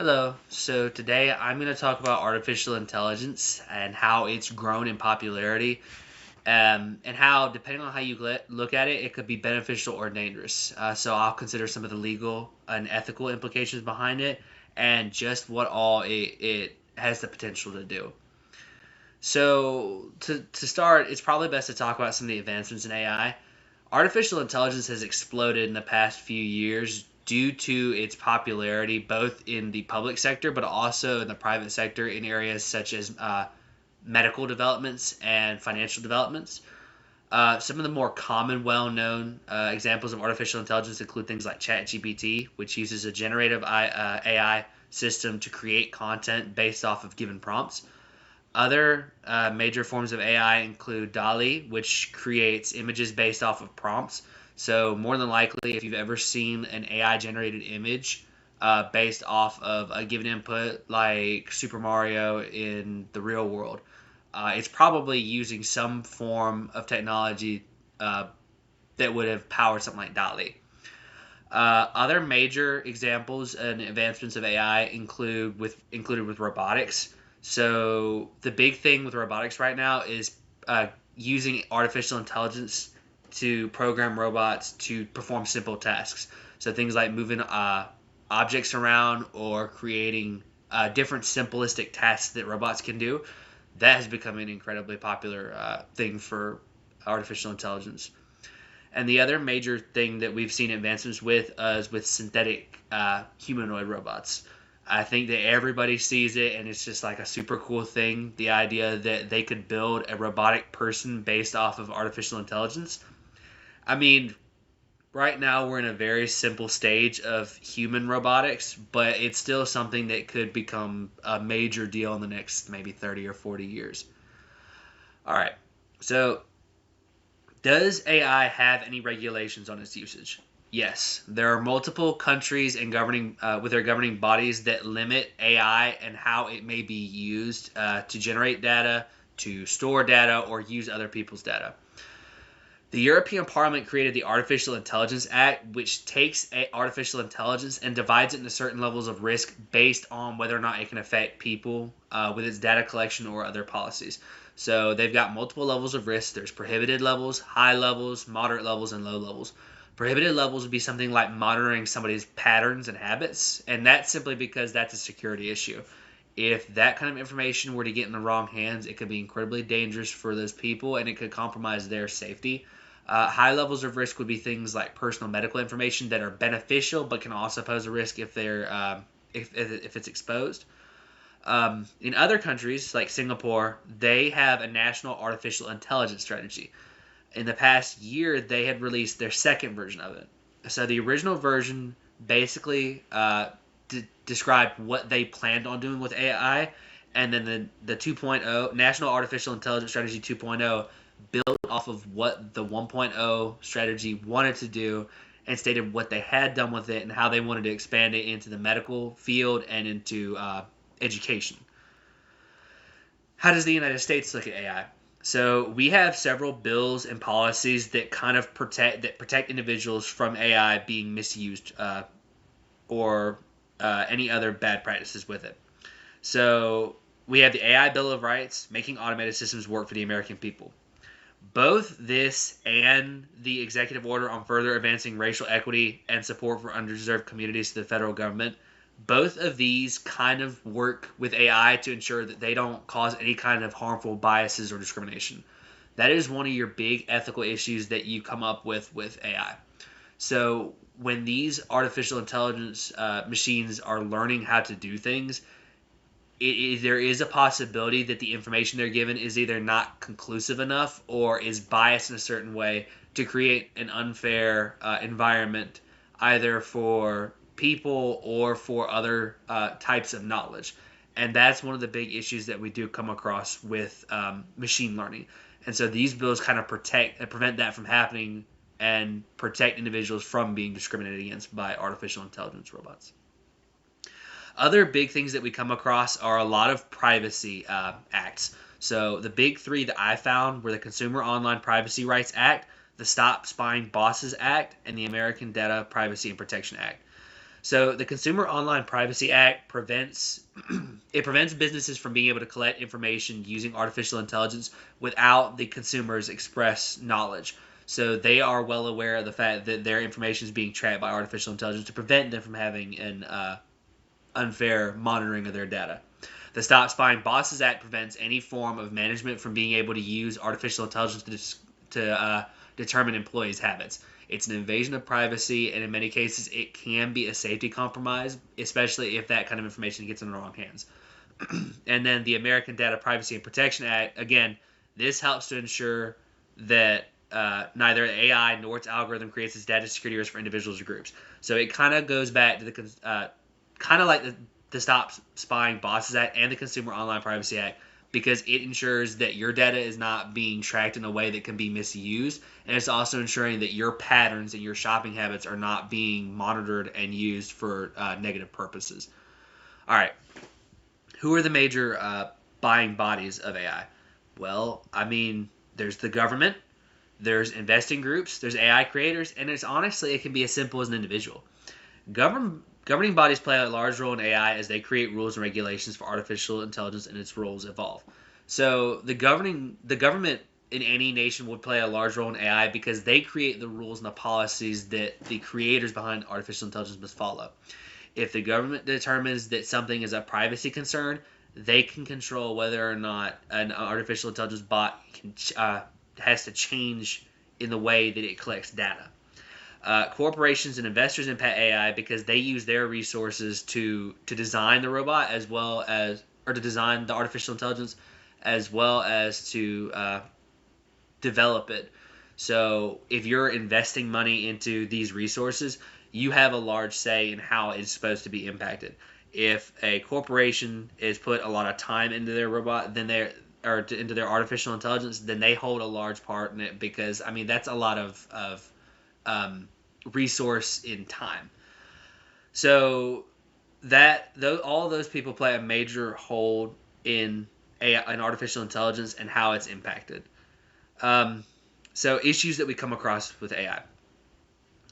Hello. So today I'm going to talk about artificial intelligence and how it's grown in popularity, and how, depending on how you look at it, it could be beneficial or dangerous. So I'll consider some of the legal and ethical implications behind it, and just what all it has the potential to do. So to start, it's probably best to talk about some of the advancements in AI. Artificial intelligence has exploded in the past few years due to its popularity both in the public sector but also in the private sector in areas such as medical developments and financial developments. Some of the more common, well-known examples of artificial intelligence include things like ChatGPT, which uses a generative AI system to create content based off of given prompts. Other major forms of AI include DALL-E, which creates images based off of prompts. So, more than likely, if you've ever seen an AI generated image based off of a given input, like Super Mario in the real world, it's probably using some form of technology uh, that would have powered something like DALL-E. Other major examples and advancements of AI included with robotics. So the big thing with robotics right now is using artificial intelligence to program robots to perform simple tasks. So things like moving objects around or creating different simplistic tasks that robots can do. That has become an incredibly popular thing for artificial intelligence. And the other major thing that we've seen advancements with is with synthetic humanoid robots. I think that everybody sees it, and it's just like a super cool thing. The idea that they could build a robotic person based off of artificial intelligence. I mean, right now we're in a very simple stage of human robotics, but it's still something that could become a major deal in the next maybe 30 or 40 years. All right. So does AI have any regulations on its usage? Yes, there are multiple countries and governing with their governing bodies that limit AI and how it may be used to generate data, to store data, or use other people's data. The European Parliament created the Artificial Intelligence Act, which takes artificial intelligence and divides it into certain levels of risk based on whether or not it can affect people with its data collection or other policies. So they've got multiple levels of risk. There's prohibited levels, high levels, moderate levels, and low levels. Prohibited levels would be something like monitoring somebody's patterns and habits, and that's simply because that's a security issue. If that kind of information were to get in the wrong hands, it could be incredibly dangerous for those people and it could compromise their safety. High levels of risk would be things like personal medical information that are beneficial but can also pose a risk if if it's exposed. In other countries like Singapore, they have a national artificial intelligence strategy. In the past year, they had released their second version of it. So the original version basically described what they planned on doing with AI, and then the 2.0 National Artificial Intelligence Strategy 2.0 built off of what the 1.0 strategy wanted to do and stated what they had done with it and how they wanted to expand it into the medical field and into education. How does the United States look at AI? So we have several bills and policies that kind of protect individuals from AI being misused or any other bad practices with it. So we have the AI Bill of Rights, making automated systems work for the American people. Both this and the executive order on further advancing racial equity and support for underserved communities to the federal government, both of these kind of work with AI to ensure that they don't cause any kind of harmful biases or discrimination. That is one of your big ethical issues that you come up with AI. So when these artificial intelligence machines are learning how to do things, there is a possibility that the information they're given is either not conclusive enough or is biased in a certain way to create an unfair environment either for people or for other types of knowledge. And that's one of the big issues that we do come across with machine learning. And so these bills kind of protect and prevent that from happening and protect individuals from being discriminated against by artificial intelligence robots. Other big things that we come across are a lot of privacy acts. So the big three that I found were the Consumer Online Privacy Rights Act, the Stop Spying Bosses Act, and the American Data Privacy and Protection Act. So the Consumer Online Privacy Act prevents businesses from being able to collect information using artificial intelligence without the consumer's express knowledge. So they are well aware of the fact that their information is being tracked by artificial intelligence to prevent them from having an unfair monitoring of their data. The Stop Spying Bosses Act prevents any form of management from being able to use artificial intelligence to determine employees' habits. It's an invasion of privacy, and in many cases, it can be a safety compromise, especially if that kind of information gets in the wrong hands. And then the American Data Privacy and Protection Act, again, this helps to ensure that neither AI nor its algorithm creates its data security risk for individuals or groups. So it kind of goes back to the kind of like the Stop Spying Bosses Act and the Consumer Online Privacy Act, because it ensures that your data is not being tracked in a way that can be misused, and it's also ensuring that your patterns and your shopping habits are not being monitored and used for negative purposes. All right, who are the major buying bodies of AI? Well, I mean, there's the government, there's investing groups, there's AI creators, and it's honestly, it can be as simple as an individual. Governing bodies play a large role in AI as they create rules and regulations for artificial intelligence, and its roles evolve. So the government in any nation would play a large role in AI because they create the rules and the policies that the creators behind artificial intelligence must follow. If the government determines that something is a privacy concern, they can control whether or not an artificial intelligence bot has to change in the way that it collects data. Corporations and investors impact AI because they use their resources to design the robot or to design the artificial intelligence as well as to develop it. So if you're investing money into these resources, you have a large say in how it's supposed to be impacted. If a corporation has put a lot of time into their robot, into their artificial intelligence, then they hold a large part in it because I mean that's a lot of resource in time. So all those people play a major hold in AI, in artificial intelligence and how it's impacted. So issues that we come across with AI.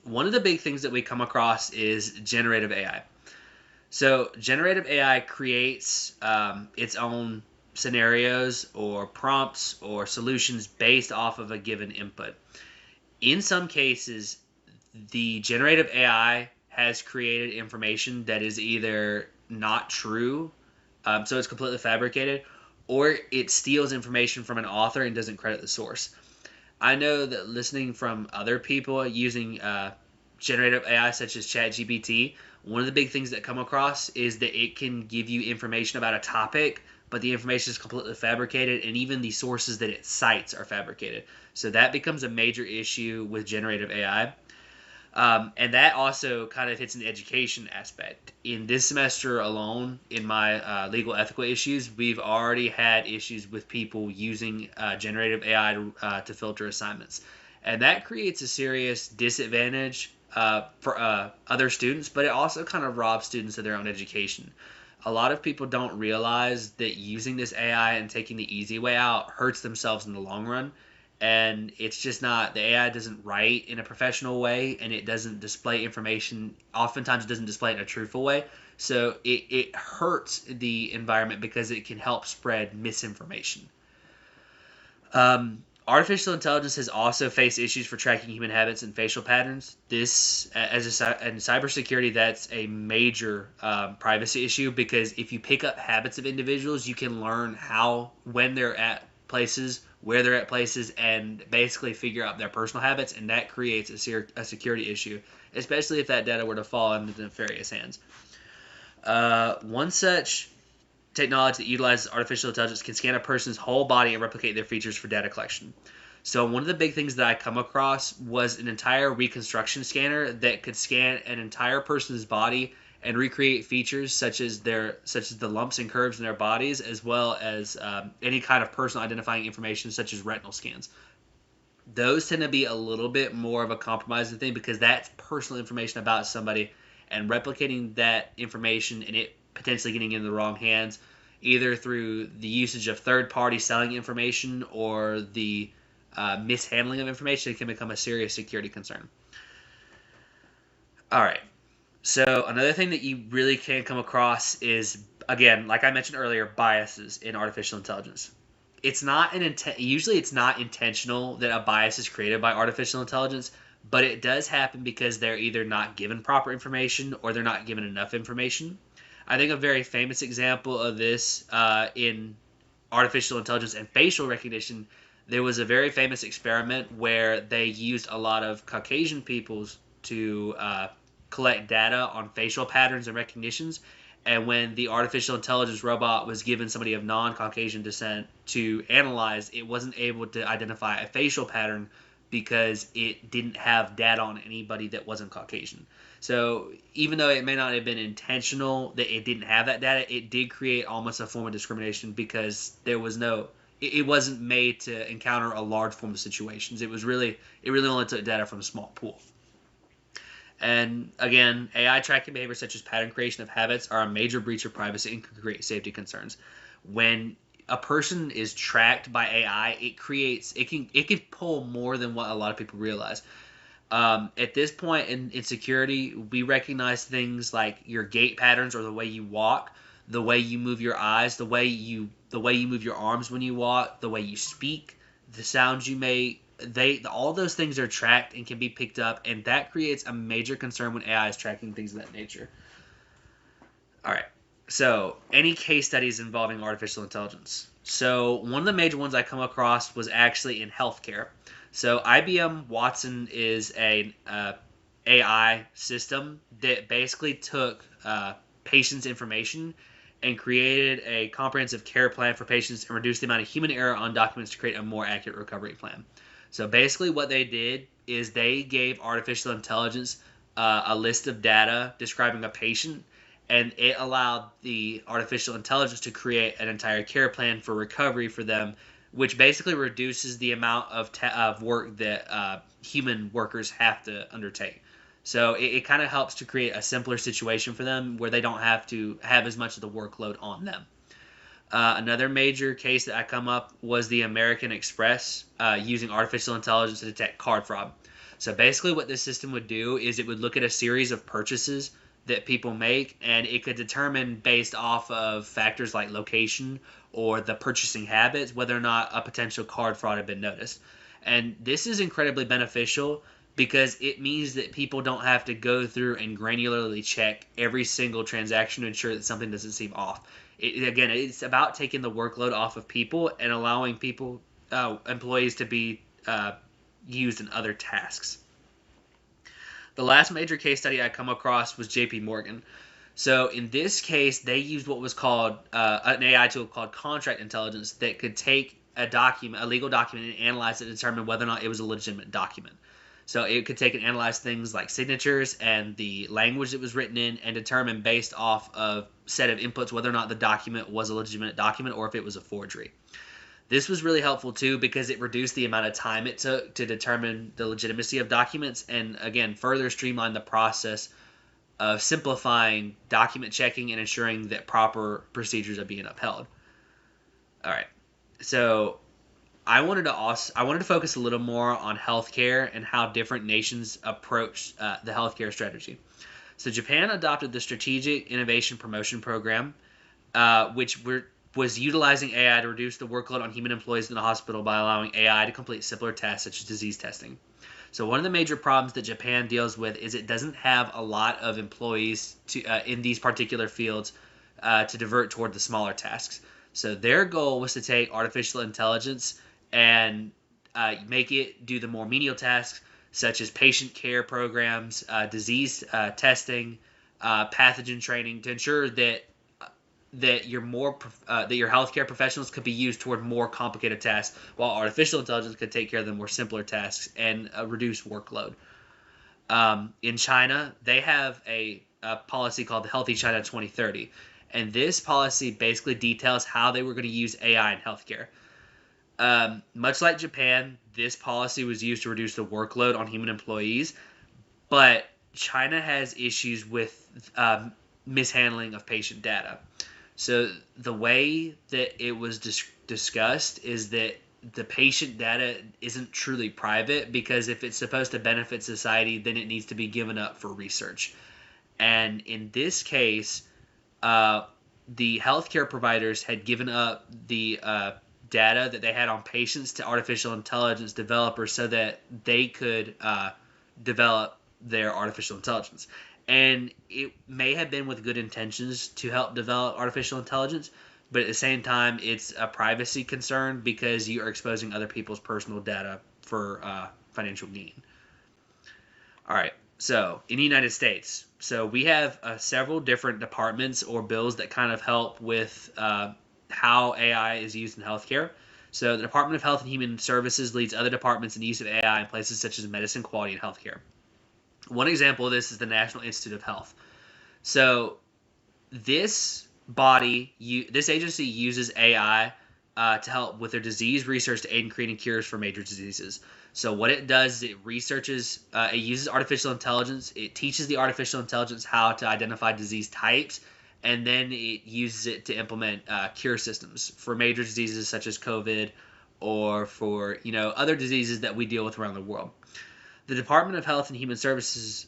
One of the big things that we come across is generative AI. So generative AI creates its own scenarios or prompts or solutions based off of a given input. In some cases, the generative AI has created information that is either not true, so it's completely fabricated, or it steals information from an author and doesn't credit the source. I know that listening from other people using generative AI such as ChatGPT, one of the big things that come across is that it can give you information about a topic, but the information is completely fabricated, and even the sources that it cites are fabricated. So that becomes a major issue with generative AI. And that also kind of hits an education aspect. In this semester alone, in my legal ethical issues, we've already had issues with people using generative AI to filter assignments. And that creates a serious disadvantage for other students, but it also kind of robs students of their own education. A lot of people don't realize that using this AI and taking the easy way out hurts themselves in the long run. And it's just not, the AI doesn't write in a professional way, and it doesn't display information, oftentimes it doesn't display it in a truthful way, so it hurts the environment because it can help spread misinformation. Artificial intelligence has also faced issues for tracking human habits and facial patterns. This, in cybersecurity, that's a major privacy issue, because if you pick up habits of individuals, you can learn when they're at places, where they're at places, and basically figure out their personal habits, and that creates a security issue, especially if that data were to fall into nefarious hands. One such technology that utilizes artificial intelligence can scan a person's whole body and replicate their features for data collection. So one of the big things that I come across was an entire reconstruction scanner that could scan an entire person's body and recreate features such as the lumps and curves in their bodies, as well as any kind of personal identifying information such as retinal scans. Those tend to be a little bit more of a compromising thing because that's personal information about somebody, and replicating that information and it potentially getting into the wrong hands, either through the usage of third-party selling information or the mishandling of information, it can become a serious security concern. All right. So another thing that you really can come across is, again, like I mentioned earlier, biases in artificial intelligence. It's not usually it's not intentional that a bias is created by artificial intelligence, but it does happen because they're either not given proper information or they're not given enough information. I think a very famous example of this in artificial intelligence and facial recognition, there was a very famous experiment where they used a lot of Caucasian peoples to collect data on facial patterns and recognitions. And when the artificial intelligence robot was given somebody of non-Caucasian descent to analyze, it wasn't able to identify a facial pattern because it didn't have data on anybody that wasn't Caucasian. So even though it may not have been intentional that it didn't have that data, it did create almost a form of discrimination because there was no, it wasn't made to encounter a large form of situations. It really only took data from a small pool. And again, AI tracking behavior such as pattern creation of habits are a major breach of privacy and could create safety concerns. When a person is tracked by AI, it can pull more than what a lot of people realize. At this point in security, we recognize things like your gait patterns or the way you walk, the way you move your eyes, the way you move your arms when you walk, the way you speak, the sounds you make. All those things are tracked and can be picked up, and that creates a major concern when AI is tracking things of that nature. All right. So, any case studies involving artificial intelligence? So, one of the major ones I come across was actually in healthcare. So, IBM Watson is an AI system that basically took patients' information and created a comprehensive care plan for patients and reduced the amount of human error on documents to create a more accurate recovery plan. So, basically, what they did is they gave artificial intelligence a list of data describing a patient, and it allowed the artificial intelligence to create an entire care plan for recovery for them, which basically reduces the amount of work that human workers have to undertake. So it kind of helps to create a simpler situation for them where they don't have to have as much of the workload on them. Another major case that I come up was the American Express using artificial intelligence to detect card fraud. So basically, what this system would do is it would look at a series of purchases that people make, and it could determine based off of factors like location or the purchasing habits whether or not a potential card fraud had been noticed. And this is incredibly beneficial because it means that people don't have to go through and granularly check every single transaction to ensure that something doesn't seem off. Again, it's about taking the workload off of people and allowing employees to be used in other tasks. The last major case study I come across was JP Morgan. So in this case, they used what was called an AI tool called contract intelligence that could take a legal document, and analyze it to determine whether or not it was a legitimate document. So it could take and analyze things like signatures and the language it was written in, and determine based off of set of inputs whether or not the document was a legitimate document or if it was a forgery. This was really helpful too because it reduced the amount of time it took to determine the legitimacy of documents, and again further streamlined the process of simplifying document checking and ensuring that proper procedures are being upheld. All right, so I wanted to focus a little more on healthcare and how different nations approach the healthcare strategy. So Japan adopted the Strategic Innovation Promotion Program, was utilizing AI to reduce the workload on human employees in the hospital by allowing AI to complete simpler tasks such as disease testing. So one of the major problems that Japan deals with is it doesn't have a lot of employees in these particular fields to divert toward the smaller tasks. So their goal was to take artificial intelligence and make it do the more menial tasks such as patient care programs, disease testing, pathogen training to ensure that your healthcare professionals could be used toward more complicated tasks, while artificial intelligence could take care of the more simpler tasks and reduce workload. In China, they have a policy called the Healthy China 2030, and this policy basically details how they were going to use AI in healthcare. Much like Japan, this policy was used to reduce the workload on human employees, but China has issues with mishandling of patient data. So the way that it was discussed is that the patient data isn't truly private because if it's supposed to benefit society, then it needs to be given up for research. And in this case, the healthcare providers had given up the data that they had on patients to artificial intelligence developers so that they could develop their artificial intelligence. And it may have been with good intentions to help develop artificial intelligence, but at the same time, it's a privacy concern because you are exposing other people's personal data for financial gain. All right. So in the United States, so we have several different departments or bills that kind of help with how AI is used in healthcare. So the Department of Health and Human Services leads other departments in the use of AI in places such as medicine, quality, and healthcare. One example of this is the National Institute of Health. So this this agency uses AI to help with their disease research to aid in creating cures for major diseases. So what it does is it uses artificial intelligence. It teaches the artificial intelligence how to identify disease types, and then it uses it to implement cure systems for major diseases such as COVID or for other diseases that we deal with around the world. The Department of Health and Human Services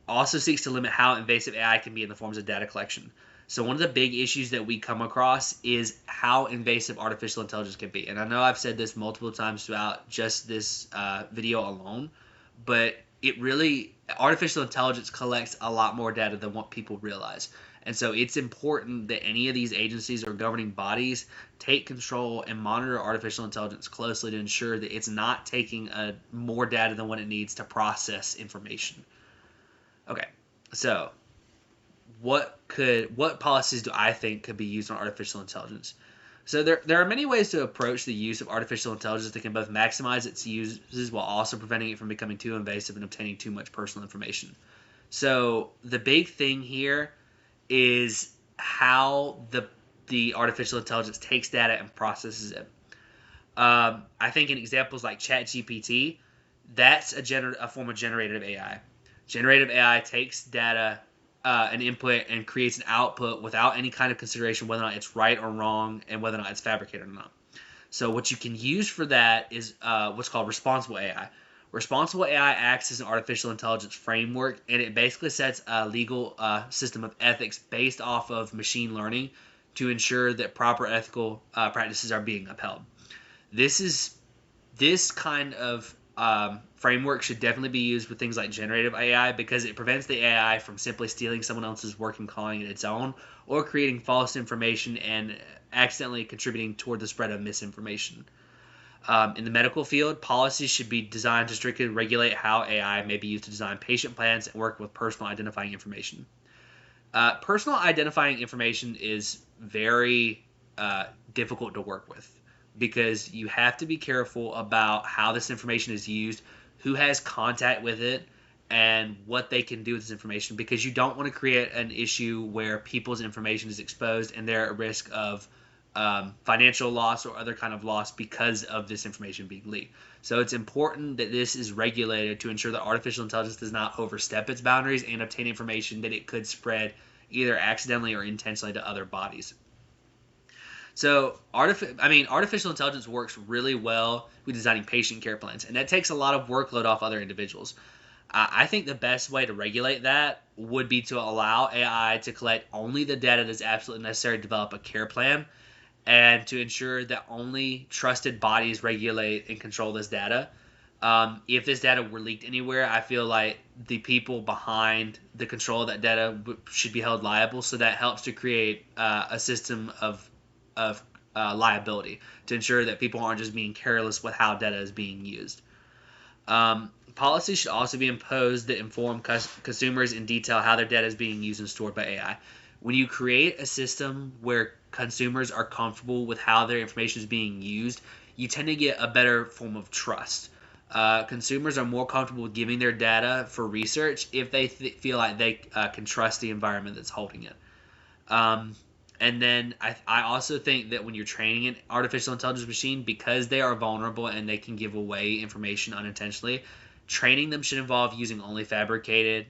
also seeks to limit how invasive AI can be in the forms of data collection. So one of the big issues that we come across is how invasive artificial intelligence can be. And I know I've said this multiple times throughout just this video alone, but artificial intelligence collects a lot more data than what people realize. And so it's important that any of these agencies or governing bodies take control and monitor artificial intelligence closely to ensure that it's not taking more data than what it needs to process information. Okay, so what policies do I think could be used on artificial intelligence? So there are many ways to approach the use of artificial intelligence that can both maximize its uses while also preventing it from becoming too invasive and obtaining too much personal information. So the big thing here is how the artificial intelligence takes data and processes it. I think in examples like ChatGPT, that's a form of generative AI. Generative AI takes data an input and creates an output without any kind of consideration whether or not it's right or wrong and whether or not it's fabricated or not. So what you can use for that is what's called responsible AI. Responsible AI acts as an artificial intelligence framework, and it basically sets a legal system of ethics based off of machine learning to ensure that proper ethical practices are being upheld. This kind of framework should definitely be used with things like generative AI because it prevents the AI from simply stealing someone else's work and calling it its own, or creating false information and accidentally contributing toward the spread of misinformation. In the medical field, policies should be designed to strictly regulate how AI may be used to design patient plans and work with personal identifying information. Personal identifying information is very difficult to work with because you have to be careful about how this information is used, who has contact with it, and what they can do with this information, because you don't want to create an issue where people's information is exposed and they're at risk of financial loss or other kind of loss because of this information being leaked. So it's important that this is regulated to ensure that artificial intelligence does not overstep its boundaries and obtain information that it could spread either accidentally or intentionally to other bodies. So artificial intelligence works really well with designing patient care plans, and that takes a lot of workload off other individuals. I think the best way to regulate that would be to allow AI to collect only the data that's absolutely necessary to develop a care plan, and to ensure that only trusted bodies regulate and control this data. If this data were leaked anywhere, I feel like the people behind the control of that data should be held liable. So that helps to create a system of liability to ensure that people aren't just being careless with how data is being used. Policies should also be imposed that inform consumers in detail how their data is being used and stored by AI. When you create a system where consumers are comfortable with how their information is being used, you tend to get a better form of trust. Consumers are more comfortable with giving their data for research if they feel like they can trust the environment that's holding it. And then I also think that when you're training an artificial intelligence machine, because they are vulnerable and they can give away information unintentionally, training them should involve using only fabricated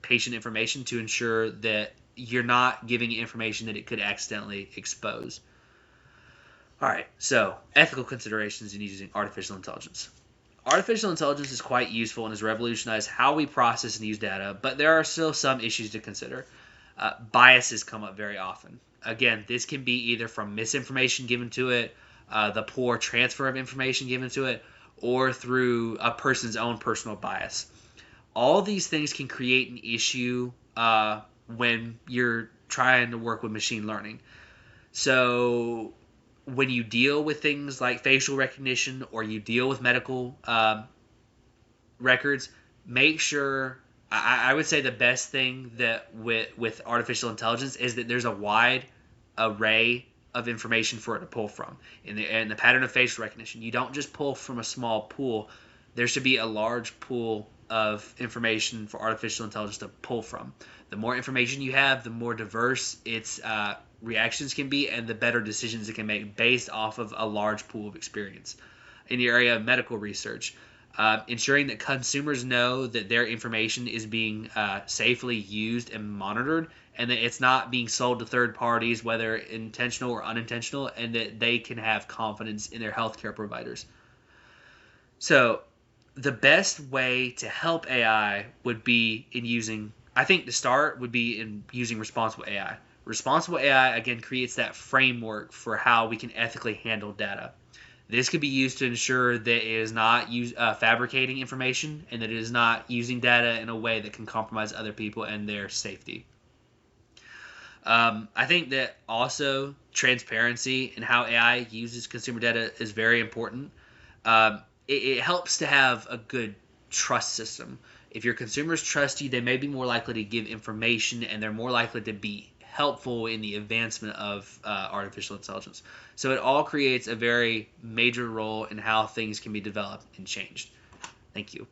patient information to ensure that you're not giving information that it could accidentally expose. All right, so ethical considerations in using artificial intelligence. Artificial intelligence is quite useful and has revolutionized how we process and use data, but there are still some issues to consider. Biases come up very often. Again, this can be either from misinformation given to it, the poor transfer of information given to it, or through a person's own personal bias. All these things can create an issue when you're trying to work with machine learning. So when you deal with things like facial recognition or you deal with medical records, make sure. I would say the best thing that with artificial intelligence is that there's a wide array of information for it to pull from. In the pattern of facial recognition, you don't just pull from a small pool. There should be a large pool of information for artificial intelligence to pull from. The more information you have, the more diverse its reactions can be, and the better decisions it can make based off of a large pool of experience. In the area of medical research, ensuring that consumers know that their information is being safely used and monitored, and that it's not being sold to third parties, whether intentional or unintentional, and that they can have confidence in their healthcare providers. So, the best way to help AI would be in using, I think to start would be in using responsible AI. Responsible AI, again, creates that framework for how we can ethically handle data. This could be used to ensure that it is not fabricating information and that it is not using data in a way that can compromise other people and their safety. I think that also transparency and how AI uses consumer data is very important. It helps to have a good trust system. If your consumers trust you, they may be more likely to give information and they're more likely to be helpful in the advancement of artificial intelligence. So it all creates a very major role in how things can be developed and changed. Thank you.